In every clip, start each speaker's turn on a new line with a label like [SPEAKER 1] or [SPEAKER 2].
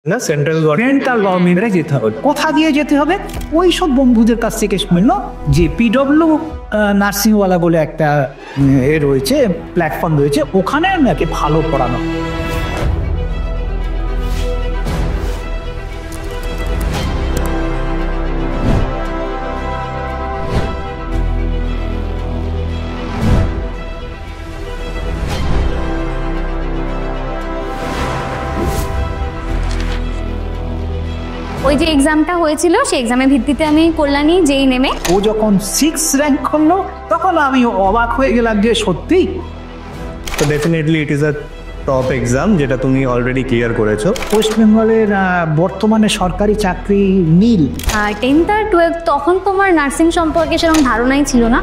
[SPEAKER 1] না সেন্ট্রাল
[SPEAKER 2] গভর্নমেন্টে যেতে হবে। কোথা দিয়ে যেতে হবে? ওই সব বন্ধুদের কাছ থেকে শুনলো যে পিডব্লিউ নার্সিংওয়ালা বলে একটা রয়েছে, প্ল্যাটফর্ম রয়েছে, ওখানে নাকি ভালো পড়ানো।
[SPEAKER 3] ওই যে এক্সামটা হয়েছিল সেই এক্সামের ভিত্তিতে আমি কল্যাণী যেই নেমে
[SPEAKER 2] ও যখন 6 র্যাঙ্ক করলো তখন আমি অবাক হয়ে গেলাম যে সত্যি।
[SPEAKER 1] তো definitely it is a top exam যেটা তুমি অলরেডি ক্লিয়ার করেছো।
[SPEAKER 2] ওয়েস্ট বেঙ্গলের বর্তমানে সরকারি চাকরি নীল।
[SPEAKER 3] 10th আর 12th তখন তোমার নার্সিং সম্পর্কে সেরকম ধারণাই ছিল না,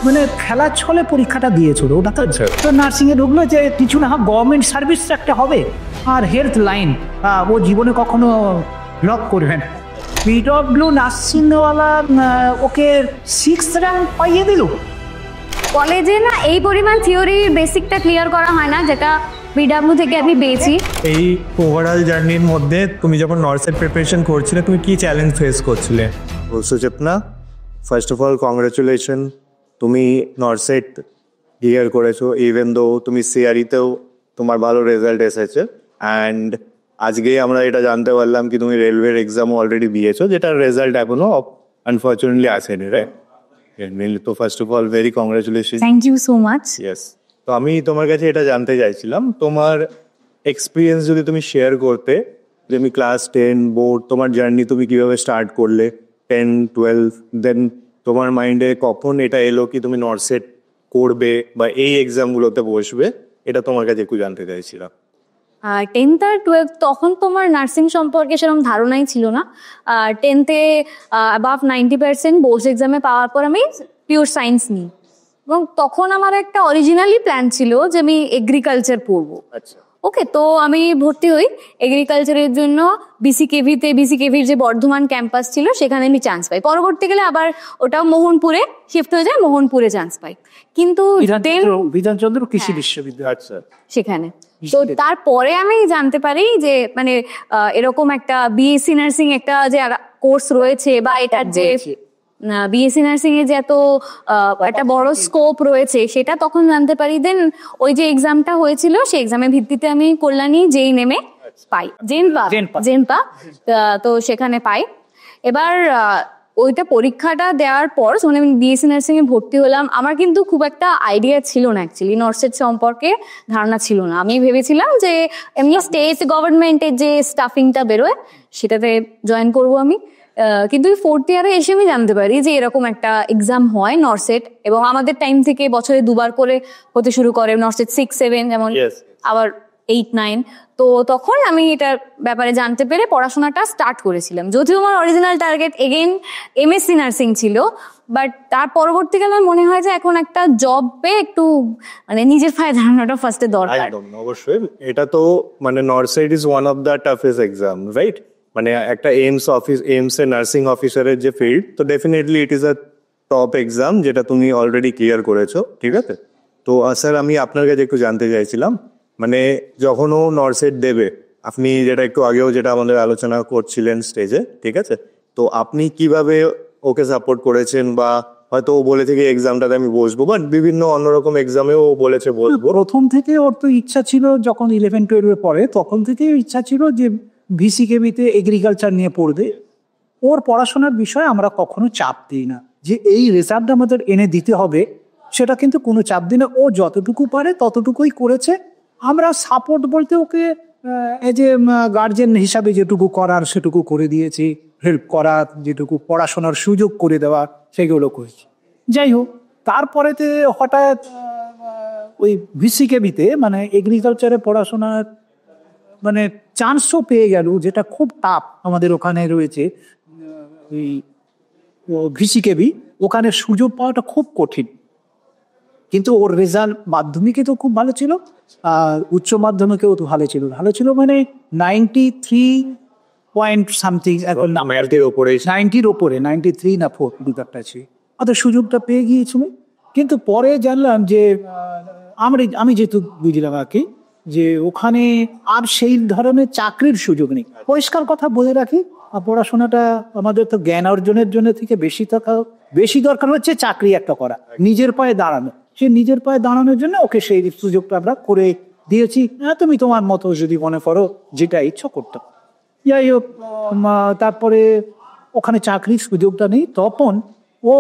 [SPEAKER 2] মানে খেলার ছলে পরীক্ষাটা দিয়েছিল। ওটা তো নার্সিং এ ঢুকলো যে কিছু না হোক গভর্নমেন্ট সার্ভিস একটা হবে, আর হেলথ লাইন ও জীবনে কখনো লক করবেন। পিডব্লিউ নার্সিংওয়ালা ওকে 6 র্যাঙ্ক পাইয়ে দিল।
[SPEAKER 3] কলেজে না এই পরিমাণ থিওরি বেসিকটা ক্লিয়ার করা হয় না যেটা পিডব্লিউ থেকে আমি পেয়েছি।
[SPEAKER 1] এই ওভারঅল জার্নির মধ্যে তুমি যখন নর্সেট প্রিপারেশন করছিলে তুমি কি চ্যালেঞ্জ ফেস করছিলে? সুচেতনা, ফার্স্ট অফ অল কংগ্রেচুলেশন, তুমি নর্সেট ক্লিয়ার করেছো। ইভেন দো তুমি সিআরিতেও তোমার ভালো রেজাল্ট এসেছে, অ্যান্ড আজকেই আমরা এটা জানতে পারলাম কি তুমি রেলওয়ের এক্সামও অলরেডি দিয়েছো, যেটার রেজাল্ট এখনো আনফর্চুনেটলি আসেনি, রাইট? তো first of all very congratulation.
[SPEAKER 3] Thank you so much.
[SPEAKER 1] Yes, তো আমি তোমার কাছে এটা জানতে চাইছিলাম, তোমার এক্সপিরিয়েন্স যদি তুমি শেয়ার করতে, যে আমি ক্লাস 10 বোর্ড তোমার জার্নি তুমি কিভাবে স্টার্ট করলে, 10, 12, দেন তোমার মাইন্ডে কখন এটা এলো কি তুমি নর্সেট করবে বা এই এক্সামগুলোতে বসবে, এটা তোমার কাছে একটু জানতে চাইছিলাম।
[SPEAKER 3] 10th আর 12th তখন তোমার নার্সিং সম্পর্কে সেরকম ধারণাই ছিল না। 10th-এ অ্যাবাভ 90% বোর্ডস এক্সামে পাওয়ার পর আমি পিওর সায়েন্স নিই, এবং তখন আমার একটা অরিজিনালি প্ল্যান ছিল যে আমি এগ্রিকালচার পড়বো।
[SPEAKER 1] আচ্ছা,
[SPEAKER 3] ওকে, তো আমি ভর্তি হই এগ্রিকালচারের জন্য বিসিকেভির যে বর্ধমান ক্যাম্পাস ছিল সেখানে আমি চান্স পাই। পরবর্তীকালে আবার ওটাও মোহনপুরে শিফট হয়ে যায়, মোহনপুরে চান্স পাই। কিন্তু
[SPEAKER 2] বিধানচন্দ্র কৃষি বিশ্ববিদ্যালয়,
[SPEAKER 1] আচ্ছা,
[SPEAKER 3] সেখানে তো তারপরে আমি জানতে পারি যে মানে এরকম একটা বিএসসি নার্সিং একটা যে কোর্স রয়েছে, বা এটার যে বিএসসি নার্সিং এ যে এত একটা বড় স্কোপ রয়েছে সেটা তখন জানতে পারি। দেন ওই যে এক্সামটা হয়েছিল সেই এক্সামের ভিত্তিতে আমি কল্যাণী যেই নেমে পাই, জেনপা, তো সেখানে পাই। এবার ওইটা পরীক্ষাটা দেওয়ার পর যখন আমি বিএসসি নার্সিং এ ভর্তি হলাম, আমার কিন্তু খুব একটা আইডিয়া ছিল না, অ্যাকচুয়ালি নর্সেট সম্পর্কে ধারণা ছিল না। আমি ভেবেছিলাম যে এমনি স্টেট গভর্নমেন্টের যে স্টাফিংটা বেরোয় সেটাতে জয়েন করব আমি। কিন্তু 4th ইয়ারে এসে আমি জানতে পারি যে এরকম একটা এক্সাম হয় নর্সেট, এবং আমাদের টাইম থেকে বছরে 2বার করে হতে শুরু করে, নর্সেট 6, 7 যেমন, আবার 8, 9। তো তখন আমি এটার ব্যাপারে জানতে পেরে পড়াশোনাটা স্টার্ট করেছিলাম, যদিও আমার original target again MSc nursing ছিল। বাট তার পরবর্তীকালে আমার মনে হয় যে এখন একটা জব পেয়ে একটু মানে নিজের পায়ে দাঁড়ানোটা ফার্স্টে দরকার।
[SPEAKER 1] অবশ্যই, এটা তো মানে NORCET is one of the toughest exam, right? মানে একটা এইমস এর নার্সিং অফিসারের যে ফিল্ড, তো definitely it is a top exam যেটা তুমি অলরেডি ক্লিয়ার করেছো, ঠিক আছে? তো স্যার আমি আপনার কাছে একটু জানতে চাইছিলাম, মানে যখন ও নর্সেট দেবে, আপনি যেটা একটু আগেও যেটা আমাদের আলোচনা করছিলেন স্টেজে, ঠিক আছে, তো আপনি কিভাবে ওকে সাপোর্ট করেছেন? বা হয়তো ও বলে থেকে এক্সামটাতে আমি বসবো, বাট বিভিন্ন অন্যরকম এক্সামেও বলেছে বসবো।
[SPEAKER 2] প্রথম থেকে ওর তো ইচ্ছা ছিল, যখন 11-12 পড়ে তখন থেকেই ইচ্ছা ছিল যে ভিসিকেবিতে এগ্রিকালচার নিয়ে পড়বে। ওর পড়াশোনার বিষয়ে আমরা কখনো চাপ দিই না যে এই রেজাল্ট আমাদের এনে দিতে হবে, সেটা কিন্তু কোনো চাপ দিই না। ও যতটুকু পারে ততটুকুই করেছে। আমরা সাপোর্ট বলতে ওকে এই যে গার্জেন হিসাবে যেটুকু করার সেটুকু করে দিয়েছি, হেল্প করা, যেটুকু পড়াশোনার সুযোগ করে দেওয়া সেগুলো করেছি। যাই হোক, তারপরেতে হঠাৎ ওই ভিসিকেবিতে মানে এগ্রিকালচারে পড়াশোনার মানে চান্সও পেয়ে গেল, যেটা খুব টাফ আমাদের ওখানে রয়েছে ওই ভিসিকেবি, ওখানে সুযোগ পাওয়াটা খুব কঠিন। কিন্তু ওর রেজাল্ট মাধ্যমিকে তো খুব ভালো ছিল, আর উচ্চ মাধ্যমিকেও তো ভালো ছিল মানে 93 পয়েন্ট সামথিং, 90-র ওপরে 93 না 4 দুটাটা ছিল। অত সুযোগটা পেয়ে গিয়েছিল। কিন্তু পরে জানলাম যে আমি যেহেতু বুঝলাম আর কি, যে ওখানে আর সেই ধরনের চাকরির সুযোগ নেই। পরিষ্কার কথা বলে রাখি, পড়াশোনাটা আমাদের তো জ্ঞান অর্জনের জন্য থেকে বেশি দরকার হচ্ছে চাকরি একটা করা, নিজের পায়ে দাঁড়ানো। সে নিজের পায়ে দাঁড়ানোর জন্য ওকে সেই সুযোগটা আমরা করে দিয়েছি। তুমি তোমার মতো যদি মনে করো যেটা ইচ্ছা করতে। যাই হোক, তারপরে ওখানে চাকরির সুযোগটা নেই। তখন ও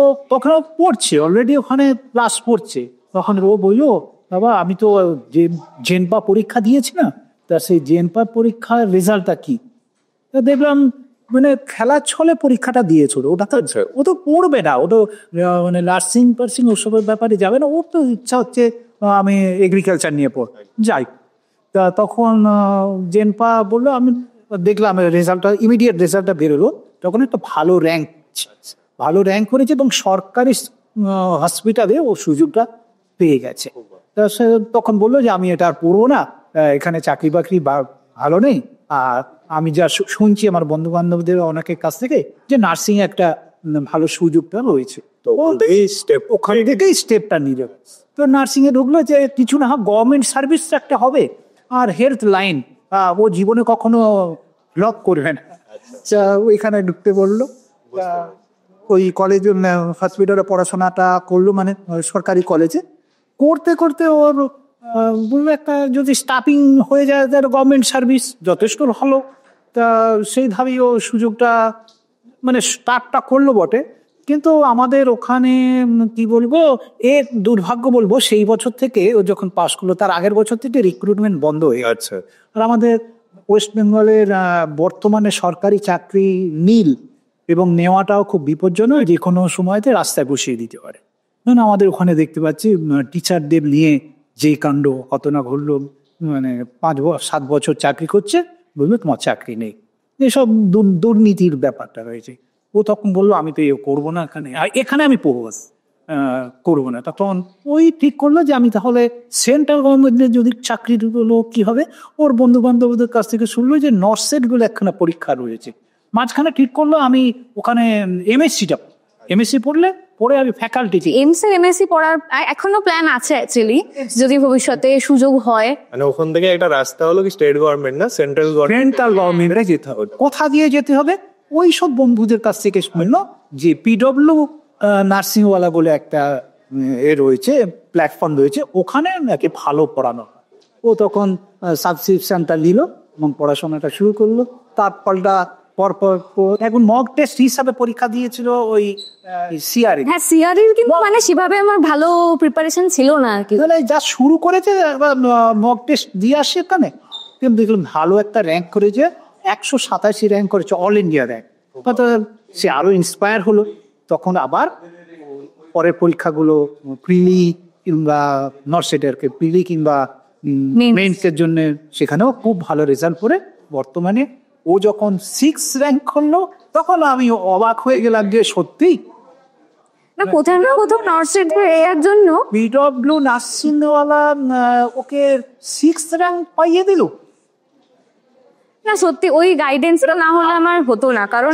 [SPEAKER 2] পড়ছে, অলরেডি ওখানে ক্লাস পড়ছে। তখন ও বললো, বাবা আমি তো যে জেনপা পরীক্ষা দিয়েছি না, তা সেই জেনপা পরীক্ষার রেজাল্টটা কি? দেখলাম মানে খেলার ছলে পরীক্ষাটা দিয়েছিল। ওটা তো ও তো পড়বে না, ও তো মানে নার্সিং ওসবের ব্যাপারে যাবে না। ওর তো ইচ্ছা হচ্ছে আমি এগ্রিকালচার নিয়ে পড় যাই। তা তখন জেনপা বললো, আমি দেখলাম ইমিডিয়েট রেজাল্টটা বেরোলো। তখন একটা ভালো র্যাঙ্ক করেছে এবং সরকারি হসপিটালে ও সুযোগটা পেয়ে গেছে। তা সে তখন বললো যে আমি এটা আর পড়বো না, এখানে চাকরি বাকরি ভালো নেই। আর আমি যা শুনছি আমার বন্ধু বান্ধবদের অনেকের কাছ থেকে যে নার্সিং একটা ভালো সুযোগটা রয়েছে, তো ওখান থেকেই স্টেপটা নিল। তো নার্সিং এ ঢুকলো যে কিছু না হোক গভর্নমেন্ট সার্ভিস একটা হবে, আর হেলথ লাইন ও জীবনে কখনো লক করবে না। ওইখানে ঢুকতে বললো। ওই কলেজে হসপিটালে পড়াশোনাটা করলো, মানে সরকারি কলেজে করতে করতে ওর বললো একটা যদি স্টাফিং হয়ে যায় তাহলে গভর্নমেন্ট সার্ভিস যথেষ্ট ভালো। তা সেইভাবেই ও সুযোগটা মানে স্টার্টটা করলো বটে। কিন্তু আমাদের ওখানে কি বলবো, দুর্ভাগ্য বলবো, সেই বছর থেকে ও যখন পাশ করলো তার আগের বছর থেকে রিক্রুটমেন্ট বন্ধ হয়ে গেছে। আর আমাদের ওয়েস্ট বেঙ্গলের বর্তমানে সরকারি চাকরি নীল এবং নেওয়াটাও খুব বিপজ্জনক, যে কোনো সময়তে রাস্তায় বসিয়ে দিতে পারে। আমাদের ওখানে দেখতে পাচ্ছি টিচারদের নিয়ে যে কাণ্ড কত না ঘটলো, মানে 5-7 বছর চাকরি করছে, বললো তোমার চাকরি নেই। এসব দুর্নীতির ব্যাপারটা রয়েছে। ও তখন বললো আমি তো করবো না, এখানে আমি করবো না। তখন ওই ঠিক করলো যে আমি তাহলে সেন্ট্রাল গভর্নমেন্টের যদি চাকরি হলো কি হবে। ওর বন্ধু বান্ধবদের কাছ থেকে শুনলো যে নর্সেট গুলো একখানা পরীক্ষা রয়েছে। মাঝখানে ঠিক করলো আমি ওখানে এমএসসি পড়ে আমি ফ্যাকাল্টি
[SPEAKER 3] এমএসসি পড়ার এখনো প্ল্যান আছে অ্যাকচুয়ালি, যদি ভবিষ্যতে সুযোগ হয়।
[SPEAKER 1] মানে ওখান থেকে একটা রাস্তা হলো কি স্টেট গভর্নমেন্ট না সেন্ট্রাল গভর্নমেন্টে যেতে হবে।
[SPEAKER 2] কোথা দিয়ে যেতে হবে? ওই সব বন্ধুদের কাছ থেকে শুনলো যে পিডব্লিউ নার্সিংওয়ালা বলে একটা রয়েছে, প্ল্যাটফর্ম রয়েছে, ওখানে নাকি ভালো পড়ানো। ও তখন সাবস্ক্রিপশনটা নিল এবং পড়াশোনাটা শুরু করলো। তার ফলটা পরপর এখন মক টেস্ট হিসাবে পরীক্ষা দিয়েছিল ওই সিআরই।
[SPEAKER 3] হ্যাঁ, সিআরইর কিন্তু মানে সেভাবে আমার ভালো প্রিপারেশন ছিল না আর কি।
[SPEAKER 2] যা শুরু করেছে মক টেস্ট দিয়ে আসে এখানে, কিন্তু দেখলাম ভালো একটা র্যাঙ্ক করেছে, 187 র্যাঙ্ক করেছে, অল ইন্ডিয়া র্যাঙ্ক। সে আরো ইন্সপায়ার হলো। তখন আবার পরের পরীক্ষাগুলো প্রিলি কিংবা নর্সেটের প্রিলি কিংবা মেইনসের জন্য, সেখানেও খুব ভালো রেজাল্ট করে বর্তমানে ও যখন 6 র্যাঙ্ক করলো তখন আমি অবাক হয়ে গেলাম যে সত্যি
[SPEAKER 3] না কোথাও না কোথাও নর্সেট এর জন্য
[SPEAKER 2] পিডব্লিউ নার্সিংওয়ালা ওকে 6 র্যাঙ্ক পাইয়ে দিল।
[SPEAKER 3] না সত্যি ওই গাইডেন্সটা না হলে আমার হতো না, কারণ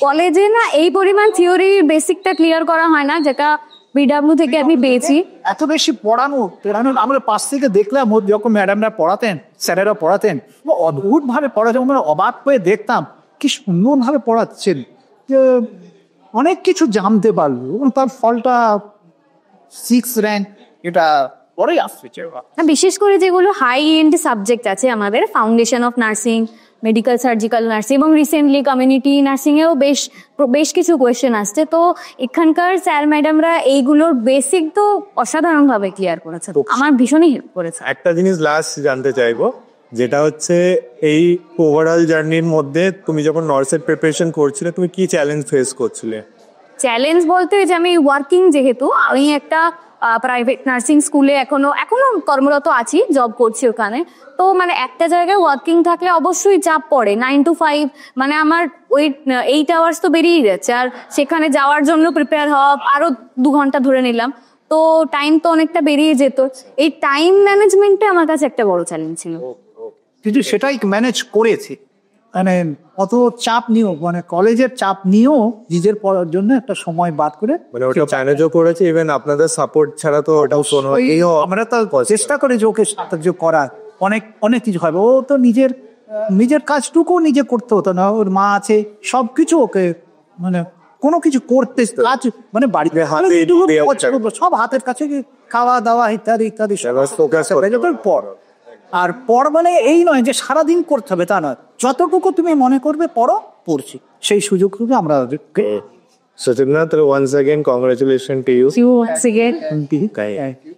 [SPEAKER 3] কলেজে না এই পরিমাণ থিওরির বেসিকটা ক্লিয়ার করা হয় না, যেটা বিডব্লিউ থেকে আমি পেয়েছি।
[SPEAKER 2] এত বেশি পড়ানো আমরা পাশ থেকে দেখলাম, যখন ম্যাডামরা পড়াতেন, স্যারেরা পড়াতেন, অদ্ভুত ভাবে পড়াতেন। আমরা অবাক হয়ে দেখতাম কি সুন্দর ভাবে পড়াচ্ছেন, যে অনেক কিছু জানতে পারলো। তার ফলটা 6 র্যাঙ্ক, এটা পরেই আসছে।
[SPEAKER 3] বিশেষ করে যেগুলো হাই এন্ড সাবজেক্ট আছে আমাদের, foundation of nursing, medical surgical nursing এবং রিসেন্টলি কমিউনিটি নার্সিং এও বেশ কিছু কোয়েশ্চেন আসছে। তো এখানকার স্যার ম্যাডামরা এইগুলোর বেসিক তো অসাধারণ ভাবে ক্লিয়ার করেছে, আমার ভীষণই হেল্প করেছে।
[SPEAKER 1] একটা জিনিস লাস্ট জানতে চাইবো, যেটা হচ্ছে এই ওভারঅল জার্নির মধ্যে তুমি যখন নার্সের প্রিপারেশন করছিলে তুমি কি চ্যালেঞ্জ ফেস করছিলে?
[SPEAKER 3] চ্যালেঞ্জ বলতে যে আমি ওয়ার্কিং, যেহেতু আমি একটা প্রাইভেট নার্সিং স্কুলে এখনো কর্মরত আছি, জব করছি ওখানে। তো মানে একটা জায়গায় ওয়ার্কিং থাকলে অবশ্যই চাপ পড়ে। 9 to 5 মানে আমার ওই 8 আওয়ার্স তো বেরিয়ে যাচ্ছে, আর সেখানে যাওয়ার জন্য প্রিপেয়ার হওয়া আরো 2 ঘন্টা ধরে নিলাম, তো টাইম তো অনেকটা বেরিয়ে যেত। এই টাইম ম্যানেজমেন্টটা আমার কাছে একটা বড় চ্যালেঞ্জ ছিল।
[SPEAKER 2] কিন্তু সেটাই ম্যানেজ করেছে, মানে অত চাপ নিয়েও, মানে কলেজের চাপ নিয়েও নিজের পড়ার জন্য একটা সময় বাদ করে
[SPEAKER 1] মানে ওটা ম্যানেজও করেছে। ইভেন আপনাদের সাপোর্ট ছাড়া তো ওটাও শোনো,
[SPEAKER 2] আমরা তো চেষ্টা করি যে ওকে সাহায্য করার, অনেক অনেক কিছু হবে। ও তো নিজের কাজটুকু নিজে করতে হতো না, ওর মা আছে, সবকিছু ওকে মানে কোনো কিছু করতে কাজ মানে বাড়িতে সব হাতের কাছে, খাওয়া দাওয়া ইত্যাদি ইত্যাদি পর। আর পর মানে এই নয় যে সারাদিন করতে হবে তা নয়, যতটুকু তুমি মনে করবে পড়ছি, সেই সুযোগটুকু আমরা
[SPEAKER 1] So Timnath, once again, congratulations to you.
[SPEAKER 3] See you once again.